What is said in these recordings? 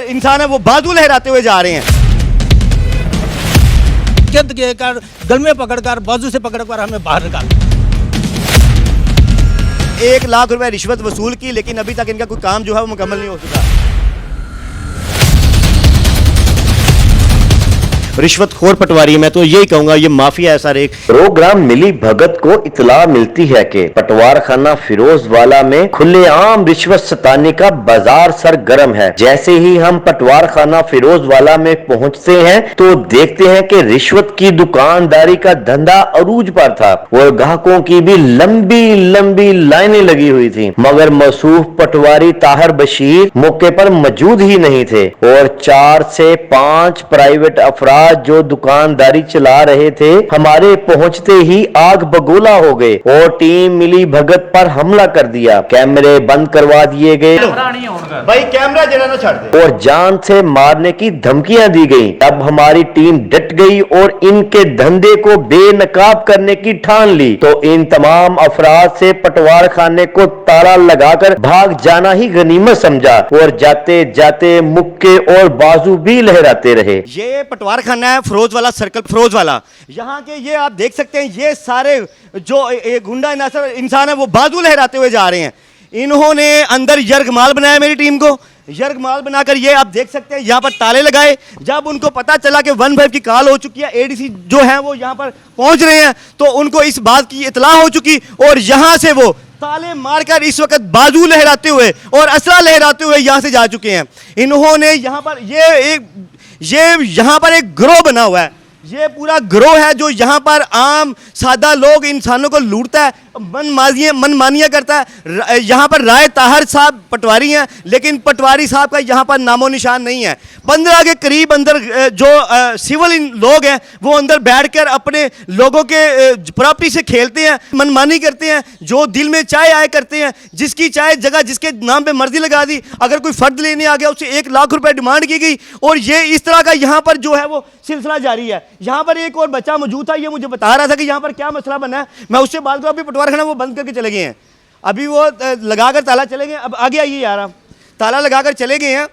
इंसान है वो बाजू लहराते हुए जा रहे हैं। जद के कर गल में पकड़कर बाजू से पकड़कर हमें बाहर निकाल। 1 लाख रुपए रिश्वत वसूल की, लेकिन अभी तक इनका कोई काम जो है वो मुकम्मल नहीं हो सका। रिश्वतखोर पटवारी, मैं तो यही कहूंगा ये माफिया है सर। एक प्रोग्राम मिली भगत को इतला मिलती है कि पटवार खाना फिरोजवाला में खुलेआम रिश्वत सताने का बाजार सरगर्म है। जैसे ही हम पटवार खाना फिरोजवाला में पहुंचते हैं तो देखते हैं कि रिश्वत की दुकानदारी का धंधा अरूज पर था और ग्राहकों की भी लंबी लंबी लाइनें लगी हुई थी, मगर मौसूफ पटवारी ताहिर बशीर मौके पर मौजूद ही नहीं थे और 4 से 5 प्राइवेट अफराद जो दुकानदारी चला रहे थे हमारे पहुंचते ही आग बगोला हो गए और टीम मिली भगत पर हमला कर दिया। कैमरे बंद करवा दिए गए, भाई कैमरा जरा ना छाड़ दे, और जान से मारने की धमकियां दी गई। तब हमारी टीम डट गई और इनके धंधे को बेनकाब करने की ठान ली तो इन तमाम अफराद से पटवार खाने को ताला लगाकर भाग जाना ही गनीमत समझा और जाते जाते मुक्के और बाजू भी लहराते रहे। ये पटवार खाना है फिरोज वाला सर्कल, फिरोज वाला। यहाँ के ये आप देख सकते हैं, ये सारे जो गुंडा इंसान है वो बाजू लहराते हुए जा रहे हैं। इन्होंने अंदर यरगमाल बनाया मेरी टीम को, यरगमाल बनाकर ये आप देख सकते हैं यहाँ पर ताले लगाए। जब उनको पता चला कि 15 की कॉल हो चुकी है, एडीसी जो है वो यहाँ पर पहुंच रहे हैं, तो उनको इस बात की इतला हो चुकी और यहाँ से वो ताले मारकर इस वक्त बाजू लहराते हुए और असला लहराते हुए यहाँ से जा चुके हैं। इन्होंने यहाँ पर ये यहाँ पर एक गिरोह बना हुआ है, ये पूरा गिरोह है जो यहाँ पर आम सादा लोग इंसानों को लूटता है, मनमानियाँ करता है। यहाँ पर राय ताहर साहब पटवारी हैं, लेकिन पटवारी साहब का यहाँ पर नामो निशान नहीं है। 15 के करीब अंदर जो सिविल लोग हैं वो अंदर बैठकर अपने लोगों के प्रॉपर्टी से खेलते हैं, मनमानी करते हैं, जो दिल में चाय आए करते हैं। जिसकी चाय जगह जिसके नाम पे मर्जी लगा दी, अगर कोई फर्द लेने आ गया उससे 1 लाख रुपए डिमांड की गई और ये इस तरह का यहाँ पर जो है वो सिलसिला जारी है। यहाँ पर एक और बच्चा मौजूद था, ये मुझे बता रहा था कि यहाँ पर क्या मसला बना है। मैं उससे बात करूँ, अभी पटवार खाना वो बंद करके चले गए हैं, अभी वो लगाकर ताला चले गए। अब आगे आइए यार, आप ताला लगाकर चले गए हैं,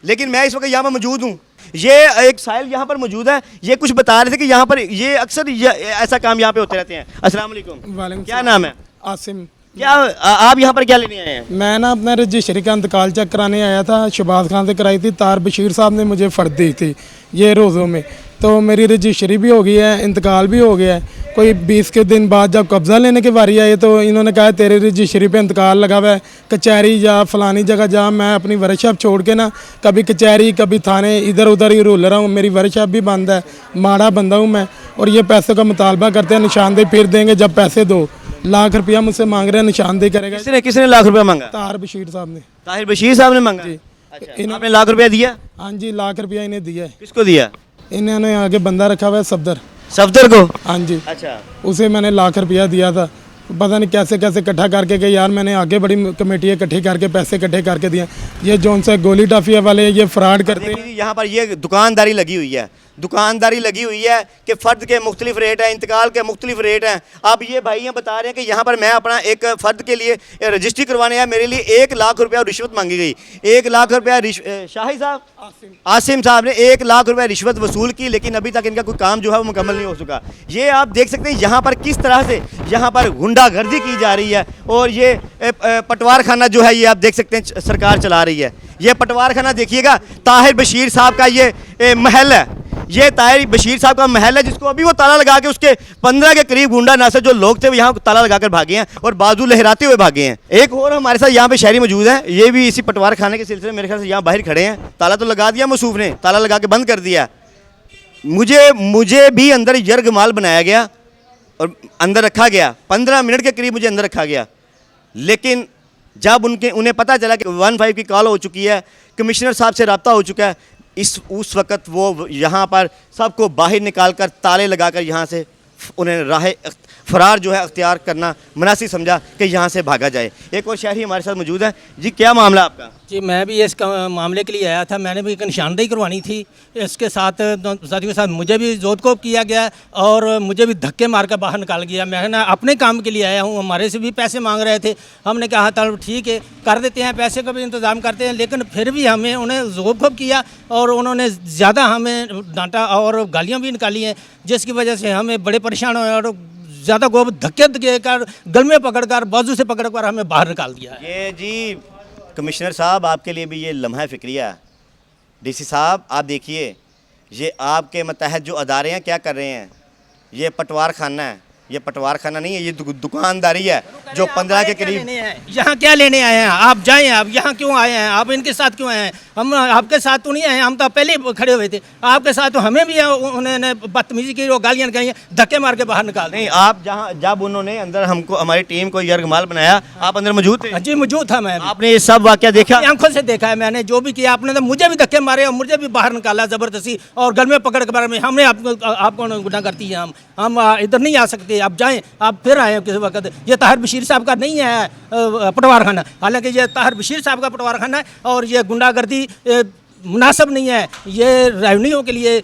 लेकिन मैं इस वक्त यहाँ पर मौजूद हूँ। ये एक साहिल यहाँ पर मौजूद है, ये कुछ बता रहे थे कि यहाँ पर ये अक्सर ऐसा काम यहाँ पे होते रहते हैं। अस्सलाम वालेकुम, क्या नाम है? आसिम। क्या आप यहाँ पर क्या लेने आए हैं? मैं ना अपना रजिस्ट्री का इंतकाल चेक कराने आया था, शहबाज खान से कराई थी। तार बशीर साहब ने मुझे फ़र्द दी थी ये रोज़ों में, तो मेरी रजिस्ट्री भी हो गई है, इंतकाल भी हो गया है। कोई 20 के दिन बाद जब कब्ज़ा लेने की बारी आई तो इन्होंने कहा तेरे रजिस्ट्री पे इंतकाल लगा हुआ है, कचहरी जा फलानी जगह जा। मैं अपनी वर्कशॉप छोड़ के ना कभी कचहरी कभी थाने इधर उधर ही रोल रहा हूँ। मेरी वर्कशॉप भी बंद है, माड़ा बंदा हूँ मैं, और ये पैसों का मुतालबा करते हैं, निशानदेही फिर देंगे जब पैसे दो। लाख रुपया मुझसे मांग रहे हैं, निशानदेही करेगा। किसने लाख रुपया मांगा? ताहिर बशीर साहब ने। ताहिर बशीर साहब ने मांगा? जी। अच्छा, आपने लाख रुपया दिया? हाँ जी, लाख रुपया इन्हें दिया है। किसको दिया? इन्होंने आगे बंदा रखा हुआ है सफदर को। हाँ जी। अच्छा, उसे मैंने लाख रुपया दिया था, पता नहीं कैसे कैसे इकट्ठा करके कि यार मैंने आगे बड़ी कमेटी इकट्ठी करके पैसे इकट्ठे करके दिए। ये जौन से गोली टाफिया वाले ये फ्रॉड करते हैं। यहाँ पर ये दुकानदारी लगी हुई है, दुकानदारी लगी हुई है कि फ़र्द के मुख्तलिफ रेट हैं, इंतकाल के मुख्तलिफ रेट हैं। अब ये भाइयाँ बता रहे हैं कि यहाँ पर मैं अपना एक फ़र्द के लिए रजिस्ट्री करवाने आया, मेरे लिए 1 लाख रुपया रिश्वत मांगी गई। 1 लाख रुपया शाहिद साहब आसिम साहब ने 1 लाख रुपया रिश्वत वसूल की, लेकिन अभी तक इनका कोई काम जो है वो मुकम्मल नहीं हो सका। ये आप देख सकते हैं यहाँ पर किस तरह से यहाँ पर गुंडागर्दी की जा रही है और ये पटवार खाना जो है ये आप देख सकते हैं सरकार चला रही है। ये पटवार खाना देखिएगा, ताहिर बशीर साहब का ये महल है, ये ताहिर बशीर साहब का महल है, जिसको अभी वो ताला लगा के उसके 15 के करीब गुंडा नासर जो लोग थे वो यहाँ ताला लगाकर भागे हैं और बाजू लहराते हुए भागे हैं। एक और हमारे साथ यहाँ पे शहरी मौजूद है, ये भी इसी पटवार खाने के सिलसिले में मेरे ख्याल से यहाँ बाहर खड़े हैं। ताला तो लगा दिया मसूफ ने, ताला लगा के बंद कर दिया। मुझे भी अंदर यरगमाल बनाया गया और अंदर रखा गया, 15 मिनट के करीब मुझे अंदर रखा गया। लेकिन जब उन्हें पता चला कि 15 की कॉल हो चुकी है, कमिश्नर साहब से रब्ता हो चुका है, उस वक़्त वो यहाँ पर सबको बाहर निकाल कर ताले लगाकर यहाँ से उन्हें राह फरार जो है अख्तियार करना मुनासिब समझा कि यहाँ से भागा जाए। एक और शहरी हमारे साथ मौजूद है। जी, क्या मामला आपका? जी मैं भी इस मामले के लिए आया था। मैंने भी एक निशानदेही करवानी थी। इसके साथ साथियों के साथ मुझे भी जोतकोप किया गया और मुझे भी धक्के मार कर बाहर निकाल गया। मैं ना अपने काम के लिए आया हूँ, हमारे से भी पैसे मांग रहे थे। हमने कहा था ठीक है कर देते हैं, पैसे का भी इंतज़ाम करते हैं, लेकिन फिर भी हमें उन्हें जोतकोप किया और उन्होंने ज़्यादा हमें डांटा और गालियाँ भी निकाली हैं, जिसकी वजह से हमें बड़े परेशान हुए और ज़्यादा को धक्के देकर गल में पकड़कर बाजू से पकड़कर हमें बाहर निकाल दिया है। ये जी कमिश्नर साहब आपके लिए भी ये लम्हा फिक्रिया। डीसी साहब आप देखिए, ये आपके मतहत जो अदारे हैं क्या कर रहे हैं। ये पटवार खाना है, ये पटवार खाना नहीं है, ये दुकानदारी है जो 15 के करीब। यहाँ क्या लेने आए हैं आप? जाएं, आप यहाँ क्यों आए हैं? आप इनके साथ क्यों आए हैं? हम आपके साथ तो नहीं आए, हम तो पहले ही खड़े हुए थे। आपके साथ तो हमें भी उन्होंने बदतमीजी की और गालियाँ निकाली, धक्के मार के बाहर निकाल। नहीं, आप जब उन्होंने अंदर हमको हमारी टीम को यरगमाल बनाया, आप अंदर मौजूद थे? जी मौजूद था मैं। आपने ये सब वाकया देखा? आंखों से देखा है मैंने, जो भी किया आपने तो मुझे भी धक्के मारे और मुझे भी बाहर निकाला ज़बरदस्ती और गल में पकड़ के बारे में हमने आपको गुनाह करती है। हम इधर नहीं आ सकते, आप जाएँ। आप फिर आए किसी वक्त। ये ताहिर बशीर साहब का नहीं है पटवार खाना, हालांकि ये ताहिर बशीर साहब का पटवार खाना है और ये गुंडागर्दी मुनासिब नहीं है। ये रेवन्यू के लिए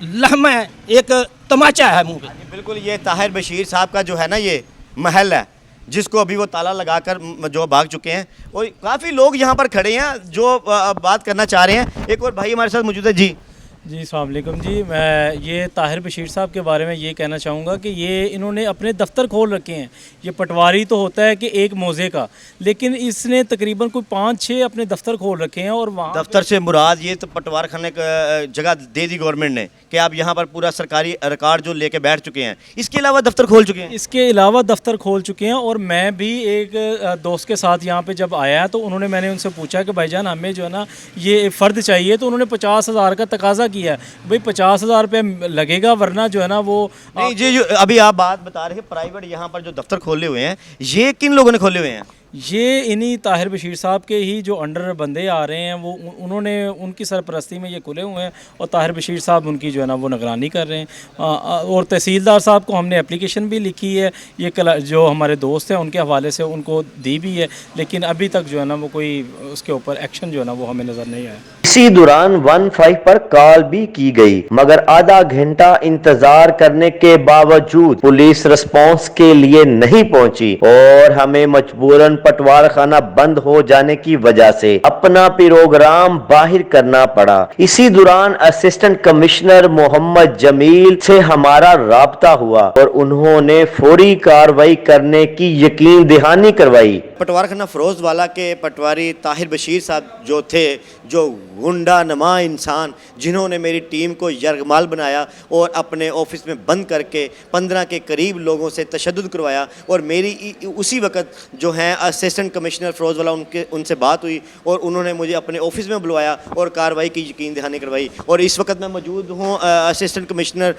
लहम है, एक तमाचा है मुँह पे। बिल्कुल, ये ताहिर बशीर साहब का जो है ना ये महल है, जिसको अभी वो ताला लगाकर जो भाग चुके हैं, और काफ़ी लोग यहाँ पर खड़े हैं जो बात करना चाह रहे हैं। एक और भाई हमारे साथ मौजूद है। जी अस्सलाम वालेकुम जी, मैं ये ताहिर बशीर साहब के बारे में ये कहना चाहूँगा कि ये इन्होंने अपने दफ्तर खोल रखे हैं। ये पटवारी तो होता है कि एक मौजे का, लेकिन इसने तकरीबन कोई 5-6 अपने दफ्तर खोल रखे हैं। और वहाँ दफ्तर से मुराद ये तो पटवार खाने का जगह दे दी गवर्नमेंट ने कि आप यहाँ पर पूरा सरकारी रिकॉर्ड जो लेके बैठ चुके हैं, इसके अलावा दफ्तर खोल चुके हैं। इसके अलावा दफ्तर खोल चुके हैं। और मैं भी एक दोस्त के साथ यहाँ पे जब आया तो मैंने उनसे पूछा कि भाईजान हमें जो है ना ये फ़र्द चाहिए, तो उन्होंने 50,000 का तकाजा किया है। भाई 50,000 रुपये लगेगा, वरना जो है ना वो नहीं जी। जो अभी आप बात बता रहे हैं प्राइवेट यहाँ पर जो दफ्तर खोले हुए हैं, ये किन लोगों ने खोले हुए हैं? ये इन्हीं ताहिर बशीर साहब के ही जो अंडर बंदे आ रहे हैं, वो उन्होंने उनकी सरपरस्ती में ये खुले हुए हैं और ताहिर बशीर साहब उनकी जो है ना वो निगरानी कर रहे हैं। और तहसीलदार साहब को हमने एप्लीकेशन भी लिखी है, ये जो हमारे दोस्त हैं उनके हवाले से उनको दी भी है, लेकिन अभी तक जो है ना वो कोई उसके ऊपर एक्शन जो है ना वो हमें नज़र नहीं आया। इसी दौरान 15 पर कॉल भी की गई, मगर आधा घंटा इंतजार करने के बावजूद पुलिस रिस्पांस के लिए नहीं पहुंची और हमें मजबूरन पटवार खाना बंद हो जाने की वजह से अपना प्रोग्राम बाहर करना पड़ा। इसी दौरान असिस्टेंट कमिश्नर मोहम्मद जमील से हमारा राब्ता हुआ और उन्होंने फौरी कार्रवाई करने की यकीन दहानी करवाई। पटवार खाना फिरोजवाला के पटवारी ताहिर बशीर साहब जो थे, जो गुंडा नमा इंसान, जिन्होंने मेरी टीम को यरगमाल बनाया और अपने ऑफिस में बंद करके 15 के करीब लोगों से तशद्दुद करवाया। और मेरी उसी वक्त जो हैं असिस्टेंट कमिश्नर फिरोजवाला उनसे बात हुई और उन्होंने मुझे अपने ऑफिस में बुलवाया और कार्रवाई की यकीन दहानी करवाई। और इस वक्त मैं मौजूद हूँ असिस्टेंट कमिश्नर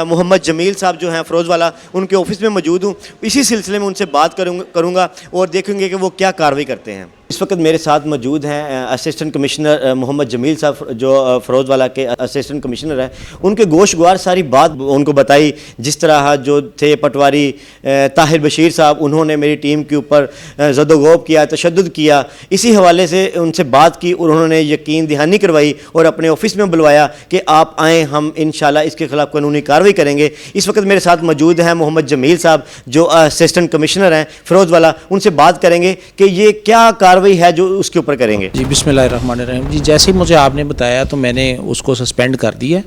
मोहम्मद जमील साहब जो हैं फिरोजवाला, उनके ऑफिस में मौजूद हूँ। इसी सिलसिले में उनसे बात करूँगा और देखेंगे कि वो क्या कार्रवाई करते हैं। इस वक्त मेरे साथ मौजूद हैं असिस्टेंट कमिश्नर मोहम्मद जमील साहब, जो फिरोजवाला के असिस्टेंट कमिश्नर हैं। उनके गोशगवार सारी बात उनको बताई, जिस तरह जो थे पटवारी ताहिर बशीर साहब, उन्होंने मेरी टीम के ऊपर ज़दोगोब किया, तशद्दुद किया। इसी हवाले से उनसे बात की और उन्होंने यकीन दहानी करवाई और अपने ऑफिस में बुलवाया कि आप आएँ, हम इंशाल्लाह इसके खिलाफ कानूनी कार्रवाई करेंगे। इस वक्त मेरे साथ मौजूद हैं मोहम्मद जमील साहब, जो असिस्टेंट कमिश्नर हैं फिरोजवाला। उनसे बात करेंगे कि ये क्या कार्रवाई है जो उसके ऊपर करेंगे। जी बिस्मिल्लाहिर्रहमानिर्रहीम। जी जैसे ही मुझे आपने बताया तो मैंने उसको सस्पेंड कर दिया,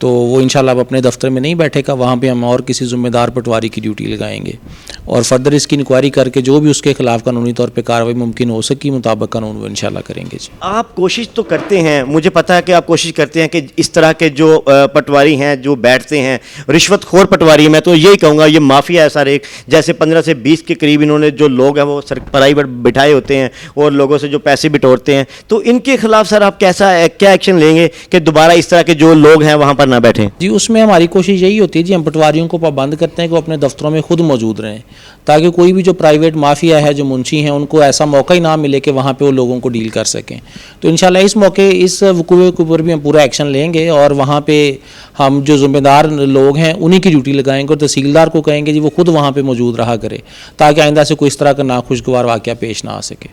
तो वो इंशाल्लाह अब अपने दफ्तर में नहीं बैठेगा, वहाँ पे हम और किसी ज़िम्मेदार पटवारी की ड्यूटी लगाएंगे और फर्दर इसकी इंक्वायरी करके जो भी उसके खिलाफ कानूनी तौर पे कार्रवाई मुमकिन हो सके मुताबिक कानून वो इंशाल्लाह करेंगे। जी आप कोशिश तो करते हैं, मुझे पता है कि आप कोशिश करते हैं कि इस तरह के जो पटवारी हैं जो बैठते हैं, रिश्वतखोर पटवारी, मैं तो यही कहूँगा ये माफिया है सर। एक जैसे 15 से 20 के करीब इन्होंने जो लोग हैं वो प्राइवेट बिठाए होते हैं और लोगों से जो पैसे बिटोरते हैं, तो इनके खिलाफ सर आप क्या एक्शन लेंगे कि दोबारा इस तरह के जो लोग हैं वहाँ ना बैठें? जी उसमें हमारी कोशिश यही होती है जी, हम पटवारियों को पाबंद करते हैं कि वो अपने दफ्तरों में खुद मौजूद रहें, ताकि कोई भी जो प्राइवेट माफिया है, जो मुंशी हैं, उनको ऐसा मौका ही ना मिले कि वहाँ पे वो लोगों को डील कर सकें। तो इंशाल्लाह इस मौके इस वकूए के ऊपर भी हम पूरा एक्शन लेंगे और वहाँ पे हम जो ज़िम्मेदार लोग हैं उन्हीं की ड्यूटी लगाएंगे और तहसीलदार को कहेंगे जी वो खुद वहाँ पर मौजूद रहा करे, ताकि आइंदा से कोई इस तरह का नाखुशगवार वाक़या पेश ना आ सके।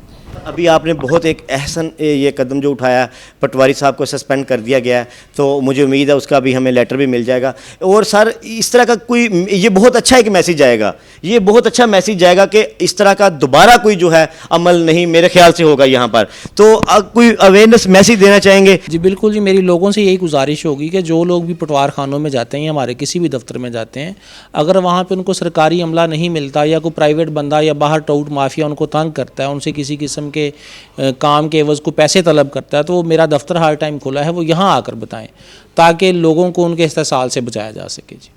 अभी आपने बहुत एक अहसन ये कदम जो उठाया, पटवारी साहब को सस्पेंड कर दिया गया है, तो मुझे उम्मीद है उसका भी हमें लेटर भी मिल जाएगा। और सर इस तरह का कोई, ये बहुत अच्छा एक मैसेज आएगा, ये बहुत अच्छा मैसेज जाएगा कि इस तरह का दोबारा कोई जो है अमल नहीं मेरे ख्याल से होगा यहाँ पर। तो कोई अवेयरनेस मैसेज देना चाहेंगे? जी बिल्कुल जी, मेरी लोगों से यही गुजारिश होगी कि जो लोग भी पटवार खानों में जाते हैं या हमारे किसी भी दफ्तर में जाते हैं, अगर वहाँ पे उनको सरकारी अमला नहीं मिलता या कोई प्राइवेट बंदा या बाहर टाउट माफिया उनको तंग करता है, उनसे किसी किस्म के काम के एवज़ को पैसे तलब करता है, तो मेरा दफ्तर हर टाइम खुला है, वो यहाँ आकर बताएं ताकि लोगों को उनके इस्तेसाल से बचाया जा सके। जी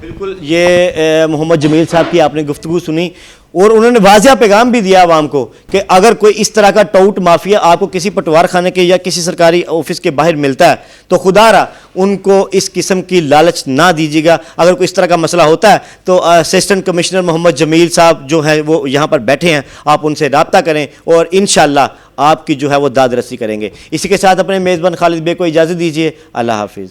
बिल्कुल, ये मोहम्मद जमील साहब की आपने गुफ्तगू सुनी और उन्होंने वाज़िया पैगाम भी दिया आवाम को कि अगर कोई इस तरह का टाउट माफिया आपको किसी पटवार खाने के या किसी सरकारी ऑफिस के बाहर मिलता है तो खुदारा उनको इस किस्म की लालच ना दीजिएगा। अगर कोई इस तरह का मसला होता है तो असिस्टेंट कमिश्नर मोहम्मद जमील साहब जो है वो यहाँ पर बैठे हैं, आप उनसे रब्ता करें और इंशाअल्लाह आपकी जो है वो दाद रसी करेंगे। इसी के साथ अपने मेज़बान खालिद बे को इजाज़त दीजिए। अल्लाह हाफिज़।